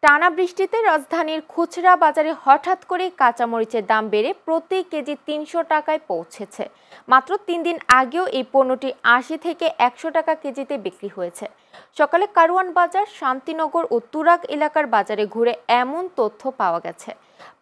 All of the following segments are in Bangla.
টানা বৃষ্টিতে রাজধানীর খুচরা বাজারে হঠাৎ করে কাঁচামরিচের দাম বেড়ে প্রতি কেজি ৩০০ টাকায় পৌঁছেছে। মাত্র ৩ দিন আগেও এই পণ্যটি ৮০ থেকে ১০০ টাকা কেজিতে বিক্রি হয়েছে। সকালে কারওয়ান বাজার, শান্তিনগর ও তুরাগ এলাকার বাজারে ঘুরে এমন তথ্য পাওয়া গেছে।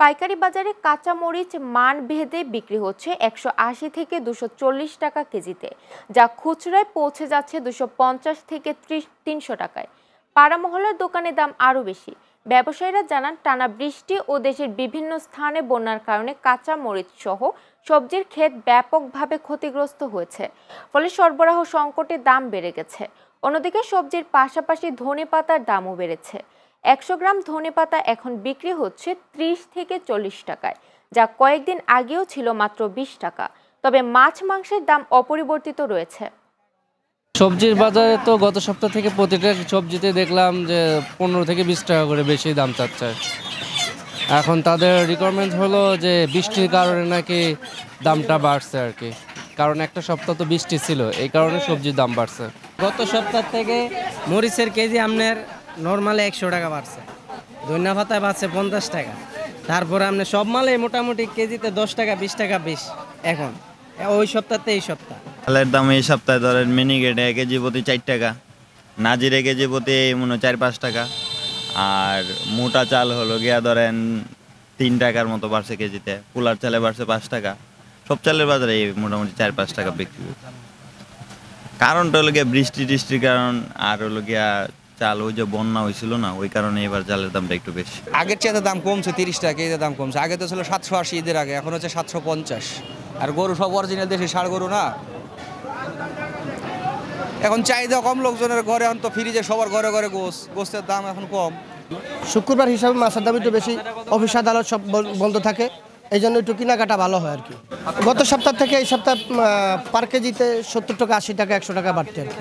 পাইকারি বাজারে কাঁচামরিচ মান ভেদে বিক্রি হচ্ছে ১৮০ থেকে ২৪০ টাকা কেজিতে, যা খুচরায় পৌঁছে যাচ্ছে ২৫০ থেকে ৩০০ টাকায়। পাড়া মহল্লার দোকানে দাম আরও বেশি। ব্যবসায়ীরা জানান, টানা বৃষ্টি ও দেশের বিভিন্ন স্থানে বন্যার কারণে কাঁচা মরিচ সহ সবজির ক্ষেত ব্যাপকভাবে ক্ষতিগ্রস্ত হয়েছে, ফলে সরবরাহ সংকটে দাম বেড়ে গেছে। অন্যদিকে সবজির পাশাপাশি ধনেপাতার দামও বেড়েছে। ১০০ গ্রাম ধনেপাতা এখন বিক্রি হচ্ছে ৩০ থেকে ৪০ টাকায়, যা কয়েকদিন আগেও ছিল মাত্র ২০ টাকা। তবে মাছ মাংসের দাম অপরিবর্তিত রয়েছে। সবজির বাজারে তো গত সপ্তাহ থেকে প্রতিটা সবজিতে দেখলাম যে ১৫ থেকে ২০ টাকা করে বেশি দাম চাচ্ছে। এখন তাদের রিকোয়ারমেন্ট হলো যে বৃষ্টির কারণে নাকি দামটা বাড়ছে আর কি, কারণ একটা সপ্তাহ তো বৃষ্টি ছিল, এই কারণে সবজির দাম বাড়ছে। গত সপ্তাহ থেকে মরিচের কেজি আপনার নর্মালি ১০০ টাকা বাড়ছে, ধনিয়া পাতায় বাড়ছে ৫০ টাকা, তারপরে আপনার সব মালে মোটামুটি কেজিতে ১০ টাকা ২০ টাকা বেশ। এখন ওই সপ্তাহতে এই সপ্তাহ চালের দাম এই সপ্তাহে ধরেন মিনিকেটে কেজি প্রতি ৪ টাকা, নাজিরে কেজি প্রতি মনে ৪-৫ টাকা, আর মোটা চাল হলো গিয়া ধরেন ৩ টাকার মতো বাড়ছে কেজিতে, পোলার চালে বাড়ছে ৫ টাকা। সব চালের বাজারে মোটামুটি ৪-৫ টাকা বিক্রি। কারণটা হলো গিয়া বৃষ্টি টিষ্টির কারণ, আর হলো গিয়া চাল ওই যে বন্যা হয়েছিল না, ওই কারণে এবার চালের দামটা একটু বেশি। আগের চেয়ে দাম কমছে, ৩০ টাকা কেজিতে দাম কমছে। আগে তো ছিল ৭৮০ ঈদের আগে, এখন হচ্ছে ৭৫০। আর গরু সব অরিজিনাল দেশি ষাঁড় গরু না, এখন চাহিদা কম লোকজনের ঘরে। এখন তো ফ্রিজে সবার ঘরে ঘরে গোস্তের দাম এখন কম। শুক্রবার হিসাবে মাছের দাম একটু বেশি, অফিস আদালত সব বন্ধ থাকে, এই জন্য একটু কেনাকাটা ভালো হয় আর কি। গত সপ্তাহ থেকে এই সপ্তাহ পার কেজিতে ৭০ টাকা ৮০ টাকা ১০০ টাকা বাড়তে আর কি।